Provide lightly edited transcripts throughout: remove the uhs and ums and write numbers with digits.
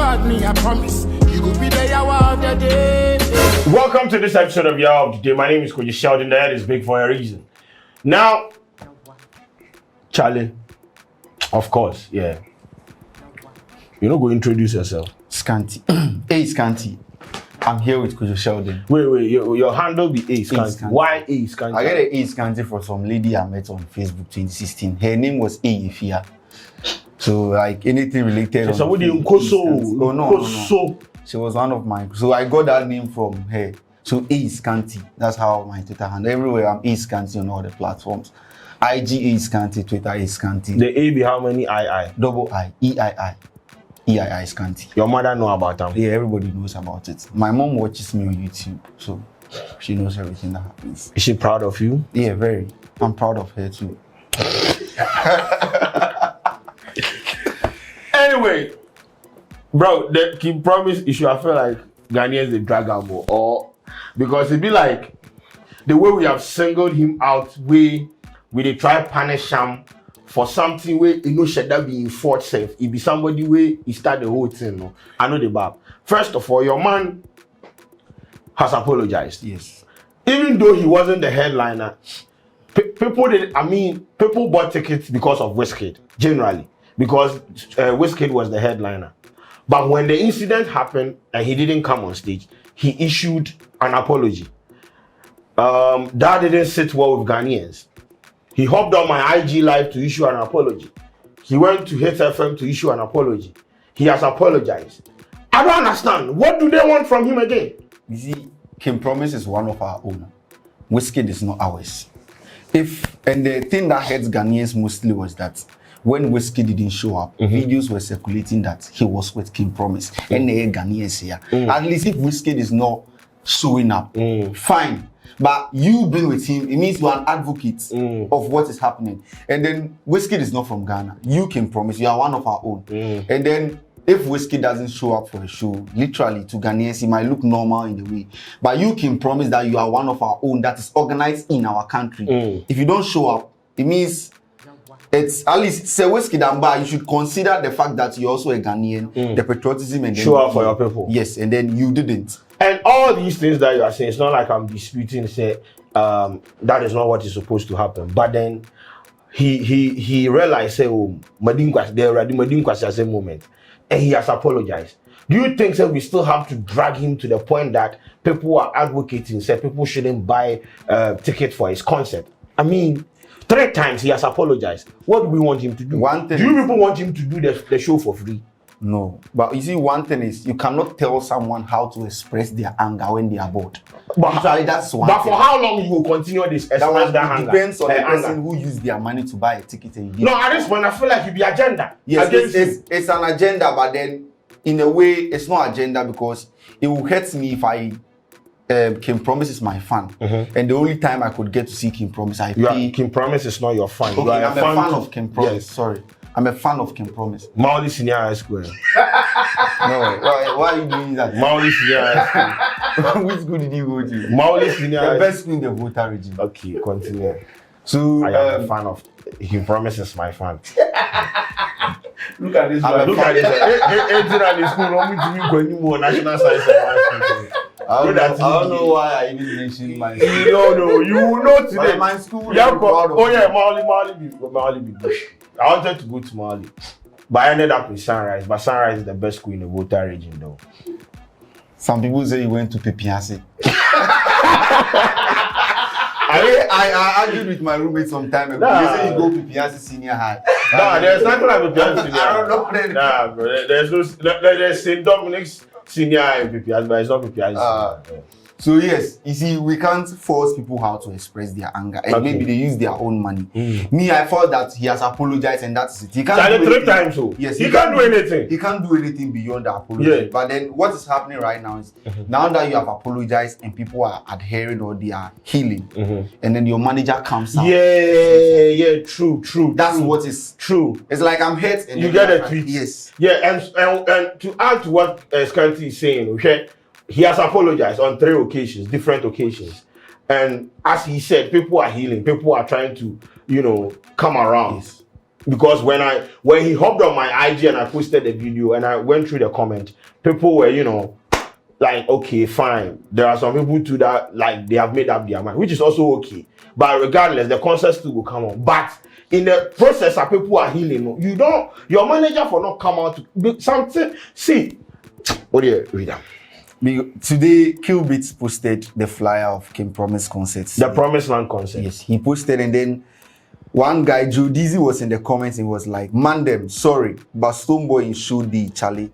about me, I promise. You could be the hour of the day. Welcome to this episode of Hour of the Day. My name is Koji Sheldon. The head is big for a reason. Now, Charlie, of course, yeah. You're not going to introduce yourself. Scanty. Hey, Scanty. I'm here with Koji Sheldon. Wait, your handle be A Scanty. Why A Scanty? I get an A Scanty for some lady I met on Facebook 2016. Her name was A Ifia. So, like, anything related. Somebody in Koso. Oh, no. She was one of mine. So, I got that name from her. So, A Scanty. That's how my Twitter handle. Everywhere, I'm A Scanty on all the platforms. IG A Scanty, Twitter A Scanty. The A be how many II? Double I. EII. EII Scanty. Your mother know about them? Yeah, everybody knows about it. My mom watches me on YouTube, so she knows everything that happens. Is she proud of you? Yeah, very. I'm proud of her too. Anyway, bro, the Kim promise issue, I feel like Ghanaians they drag out more, or because it be like the way we have singled him out, we they try punish him for something where you know should that be in fault safe. It be somebody where he start the whole thing. No, I know the bad. First of all, your man has apologized. Yes. Even though he wasn't the headliner, people bought tickets because of Wizkid, generally, because Wizkid was the headliner. But when the incident happened and he didn't come on stage, he issued an apology. That didn't sit well with Ghanaians. He hopped on my IG live to issue an apology. He went to Hit FM to issue an apology. He has apologized. I don't understand. What do they want from him again? You see, Kim Promise is one of our own. Wizkid is not ours. And the thing that hurts Ghanaians mostly was that when Wizkid didn't show up, videos were circulating that he was with Kim Promise. And the Ghanaians here. At least if Wizkid is not showing up, fine. But you being with him, it means you are an advocate of what is happening. And then Wizkid is not from Ghana. You Kim Promise, you are one of our own. And then if Wizkid doesn't show up for a show, literally to Ghanaians, it might look normal in the way. But you can promise that you are one of our own that is organized in our country. If you don't show up, it means it's at least say Wizkid and Bar, you should consider the fact that you're also a Ghanaian, the patriotism and show up for your people. Yes, and then you didn't. And all these things that you are saying, it's not like I'm disputing, say, that is not what is supposed to happen. But then he realized, say, oh, they're already at the moment. And he has apologized. Do you think that we still have to drag him to the point that people are advocating, say people shouldn't buy tickets for his concert? I mean, 3 times he has apologized. What do we want him to do? Do you people want him to do the show for free? No. But you see, one thing is, you cannot tell someone how to express their anger when they are bored. But usually that's one But thing. for how long you will continue this? It depends on the person who used their money to buy a ticket. And no, at this point, I feel like it be agenda. Yes, it's an agenda, but then in a way, it's not agenda because it will hurt me if I Kim Promise is my fan, and the only time I could get to see Kim Promise, Kim Promise is not your fan. Okay, I'm a fan of Kim Promise. Yes. Sorry. I'm a fan of Kim Promise. Mauli Senior High School. No, why are you doing that? Mauli Senior High School. Which school did you go to? Mauli Senior High School. The best school in the voter region. Okay, continue. So I am a fan of Kim Promise is my fan. Look at this. Look at this. Engineering school, not me to you anymore. National Science and Maths. I don't know why I even mentioned my school. No, you will know today. My school. Mauli be Bush. I wanted to go to Mali, but I ended up in Sunrise. But Sunrise is the best school in the Volta region, though. Some people say you went to Pepiasi. I argued with my roommate some time ago. They say you go to Pepiasi Senior High. No, there's nothing like Pepiasi Senior High. I don't know. Nah, bro. There's St. Dominic's Senior High in Pepiasi, but it's not Pepiasi. So yes, you see, we can't force people how to express their anger, and maybe they use their own money. Me, I thought that he has apologized, and that's it. He can't do 3 times. So yes, he can't do anything. He can't do anything beyond the apology. Yeah. But then, what is happening right now is now that you have apologized and people are adhering or they are healing, and then your manager comes out. Yeah, true. That's what is true. It's like I'm hurt, and you get a tweet. Yes. Yeah, and to add to what Scanty is saying, okay. He has apologized on 3 occasions, different occasions. And as he said, people are healing. People are trying to, come around. Yes. because when he hopped on my IG and I posted the video and I went through the comment, people were, you know, like, okay, fine. There are some people too that like they have made up their mind, which is also okay. But regardless, the concert still will come on. But in the process, people are healing. Your manager for not come out to something. See, what do you read? Today, Beatz posted the flyer of King Promise concert. The Promised Land concert. Yes, he posted, and then one guy, Joe Dizzy, was in the comments and was like, "Man, them sorry, but Stoneboy in show the Charlie.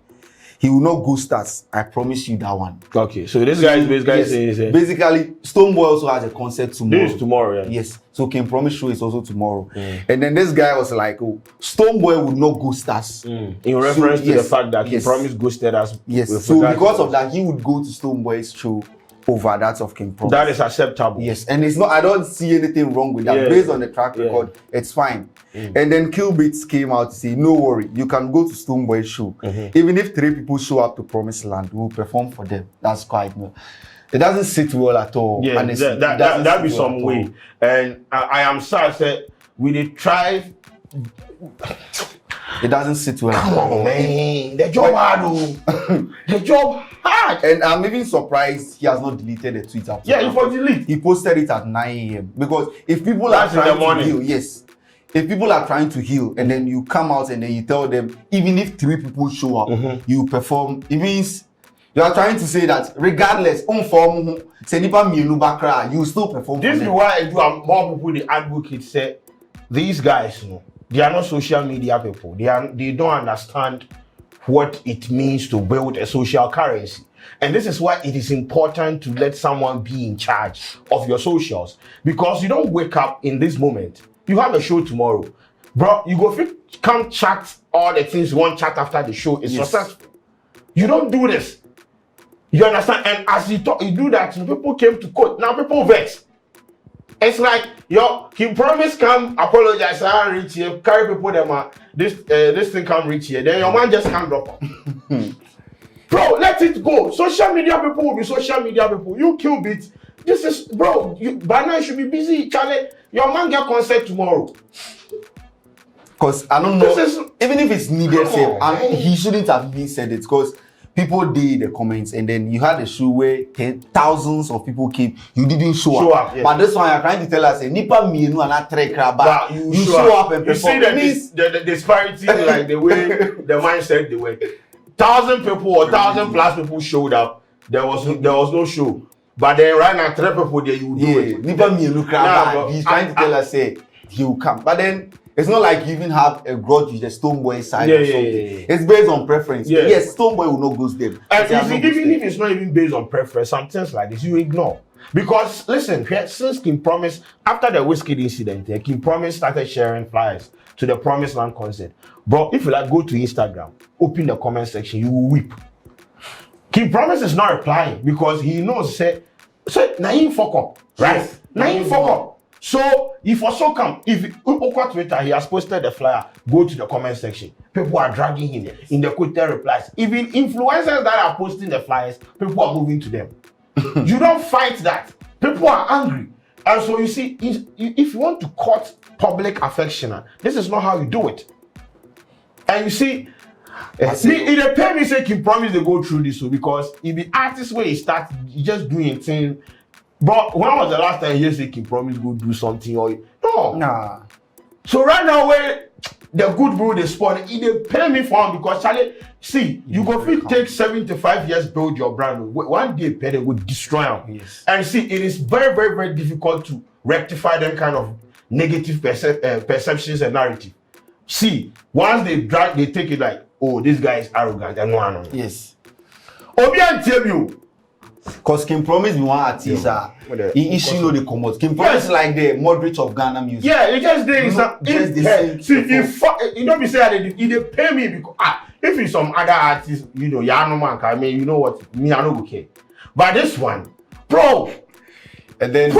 He will not ghost us. I promise you that one." Okay, so this guy is basically saying, basically, Stoneboy also has a concert tomorrow. This is tomorrow, yeah. Yes, so King Promise show is also tomorrow. And then this guy was like, "Oh, Stoneboy will not ghost us." In reference to the fact that King Promise ghosted us. Yes, so because of that, he would go to Stoneboy's show over that of King Promise. That is acceptable. Yes, and it's not. I don't see anything wrong with that. Yeah. Based on the track record, it's fine. And then Beatz came out to say, "No worry, you can go to Stoneboy's show. Even if 3 people show up to Promised Land, we'll perform for them." That's quite no. It doesn't sit well at all. Yeah, honestly. that be some way. And I am sad that we did try. It doesn't sit well at Come all. on, man. The job hard, oh. The job hard. And I'm even surprised he has not deleted the tweet after. Yeah, he for delete. He posted it at 9 a.m. because if people That's are in the trying to morning. heal, yes. If people are trying to heal and then you come out and then you tell them, even if 3 people show up, you perform, it means you are trying to say that regardless, you still perform. This is why I do more people the advocate say these guys, you know, they are not social media people. They don't understand what it means to build a social currency. And this is why it is important to let someone be in charge of your socials. Because you don't wake up in this moment. You have a show tomorrow. Bro, you go fit come chat all the things you want chat after the show is successful. You don't do this. You understand? And as you do that, people came to court. Now people vex. It's like he promised come apologize, I reach here, carry people them this thing come reach here. Then your man just can't drop them. Bro, let it go. Social media people will be social media people. You kill Beatz. This is bro. By now you should be busy, Charlie. Your man get concert tomorrow. Because I don't know, even if it's needed, he shouldn't have even said it. Because people did the comments, and then you had a show where thousands of people came. You didn't show up. Yes. But this one you're trying to tell us, Nipa me no and trek but you show up and perform. You see the disparity, like the way the mindset, the way 1,000 people or 1,000+ people showed up. There was no show. But then right now, 3 people there, you do it. Nipa me no crab. He's trying to tell us, say he will come. But then it's not like you even have a grudge with the Stoneboy side or something. It's based on preference. Yeah. Yes, Stoneboy will not ghost them. And even if it's not even based on preference, some things like this you ignore. Because listen, since King Promise, after the Whiskey incident, King Promise started sharing flyers to the Promised Land concert. Bro, if you like go to Instagram, open the comment section, you will weep. King Promise is not replying because he knows say now he fuck up, right? Yes. Now he fuck up. So if also come, if on Twitter he has posted the flyer, go to the comment section. People are dragging him in the Twitter replies. Even influencers that are posting the flyers, people are moving to them. You don't fight that. People are angry. And so you see, if you want to court public affection, this is not how you do it. And you see, it pay me say King Promise they go through this because if the artist way he start, he just doing thing. But when was the last time you say King Promise go do something or no? Nah. So right now where the good bro they spawn, they pay me for him because Charlie, see, you go fit take 75 years build your brand. One day pay they would destroy him. Yes. And see, it is very, very, very difficult to rectify them kind of negative perceptions and narrative. See, once they take it like, oh, this guy is arrogant and no. Yes. Obi and tell you. Because King Promise be one artist, he issue no the commode. King Promise like the Modric of Ghana music. Yeah, it just they see, if you don't be saying they pay me because if it's some other artist, you know, no man, I mean, you know what, me I don't okay. But this one, bro, and then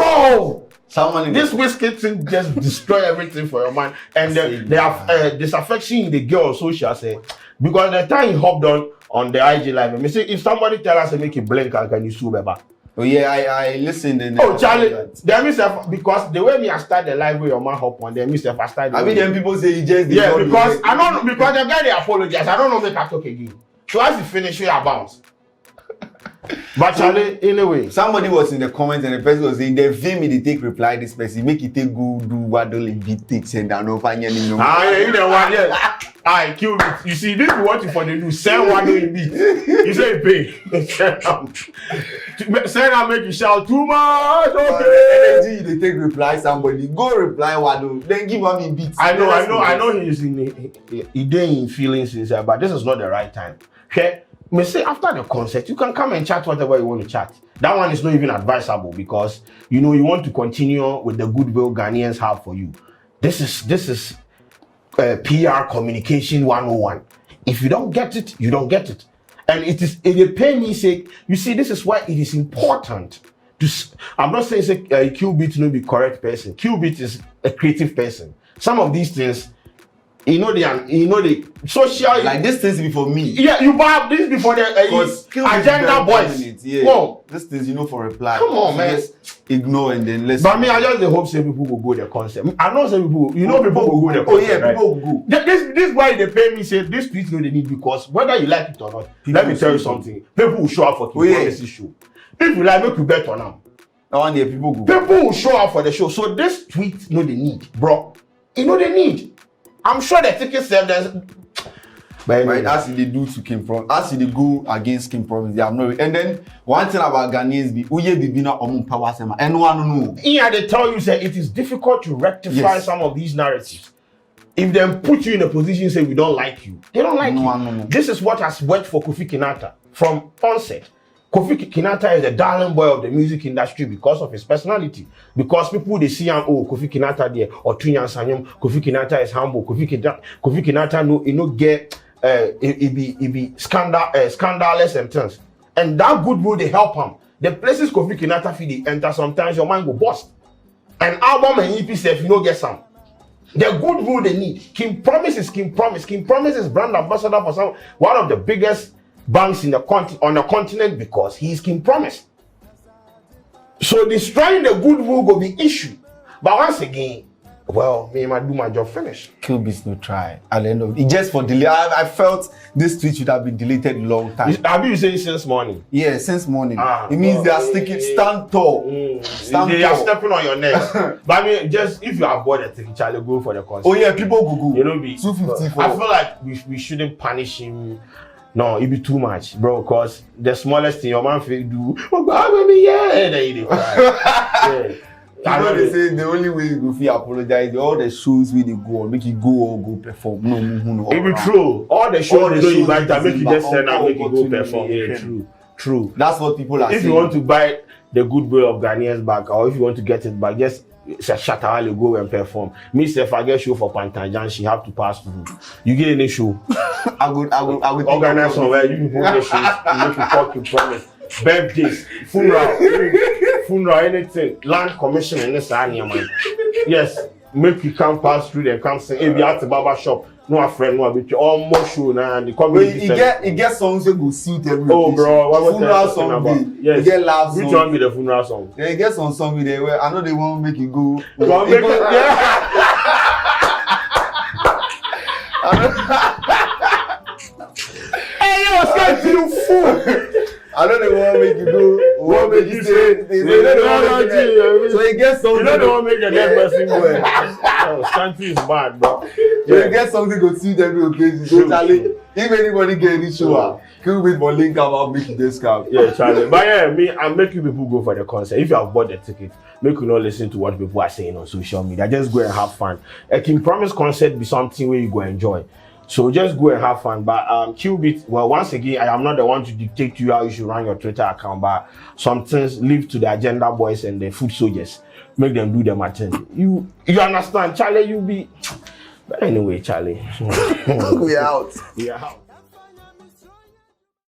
someone this whiskey thing just destroy everything for your man, and they have disaffection in the girl social say because the time he hopped on the IG live, me say if somebody tell us to make it blink and can you sue Beba? Oh yeah, I listened. And oh Charlie, then myself because the way me I start the live with your man hop on, then myself I started. I mean, then people say you just because I don't know because the guy they apologize. I don't know make I talk again. So as you finish, you are bounce. But Charlie, anyway, somebody was in the comments and the person was saying, "The film they take reply this person, make it take go do waddle in beat takes and down over any no." Ah, yeah, you know what? Yeah, I kill it. You see, this is what you for the do. Send waddle in beat. You say pay. Send and make you shout too much. Okay. Energy they take reply somebody, go reply waddle, then give him in beats. I know he's in feelings inside, but this is not the right time. Okay. Me say after the concert, you can come and chat whatever you want to chat. That one is not even advisable because you want to continue with the goodwill Ghanaians have for you. This is PR communication 101. If you don't get it, you don't get it. And it pay me say, you see, this is why it is important to. I'm not saying say Beatz no be correct person. Beatz is a creative person. Some of these things. The social like this things before me. Yeah, you have this before the agenda boys. Yeah, whoa. This things for reply. Come on, man. Just ignore and then listen. But me, I just hope say people will go the concert. I know some people, people will go the concert. Oh yeah, right? people will go. This why they pay me say this tweet they need because whether you like it or not, let me tell you something. People will show up for the show. If you like, make you bet on them. I want the people go. People will show up for the show. So this tweet they need, bro. They need. I'm sure the tickets sell them. But as they do to Kim Promise, as they go against Kim Promise, they have no. And then one thing about Ghanaians be, uye bibina omu power sema. Anyone know? Yeah, they tell you say it is difficult to rectify some of these narratives. If they put you in a position say we don't like you, they don't like you. No. This is what has worked for Kofi Kinata from onset. Kofi Kinata is the darling boy of the music industry because of his personality. Because people they see him, oh, Kofi Kinata there, or Tunyan Sanyum, Kofi Kinata is humble, Kofi Kinata no get it be scandalous and things. And that goodwill they help him. The places Kofi Kinata feel they enter, sometimes your mind go bust. An album and EP if you don't get some. The goodwill they need. Kim Promise is Kim Promise. Kim Promise is brand ambassador for one of the biggest banks on the continent because he is King Promise. So destroying the goodwill will be issue. But once again, well, me might do my job finish. Beatz no try. At the end of it, just for delay. I felt this tweet should have been deleted long time. Have you said since morning? Yeah, since morning. It means they are sticking stand tall. They are stepping on your neck. But I mean, just if you are bored at taking Charlie, go for the concert. Oh yeah, people go. You know, be 254. I feel like we shouldn't punish him. No, it be too much, bro. Cause the smallest thing your man feel do, oh God, baby, yeah, and then you cry. I know they say the only way you go feel apologize, all the shows where they go on, make you go or go perform. No. It be true. All the shows they invite that make you just send and make you go perform. Yeah, true. That's what people are saying. If you want to buy the goodwill of Ghanaians back, or if you want to get it back, just shut up, go and perform. Me, if I get show for Pantajan, she have to pass through. You get any show? I would organize somewhere. You go the shows, make you talk, you promise. Birthdays, funeral, anything, land commission in this area, man. Yes, make you come pass through there, come sing. If you at the barber shop, no a friend, no a bit, almost show now, and the community. It get songs that go suit every. Oh, bro, what funeral song about? Yes. You get love song. Which one be the funeral song? Yeah, you get some song with there where I know they won't make you go. Hey, yo, scared you fool! I know they won't make you go. Won't make you say. So you get something. You don't make the dead person go. Country is bad, bro. So you get something go see them go crazy. So Charlie, if anybody get any show, can wait for link about make this scam. Yeah, Charlie. But yeah, I make you people go for the concert. If you have bought the ticket, make you not listen to what people are saying on social media. Just go and have fun. A King Promise concert be something where you go enjoy. So just go and have fun. But Beatz, well, once again, I am not the one to dictate to you how you should run your Twitter account, but some things leave to the agenda boys and the food soldiers. Make them do them at 10. You understand, Charlie, you be. But anyway, Charlie. We are out. We are out.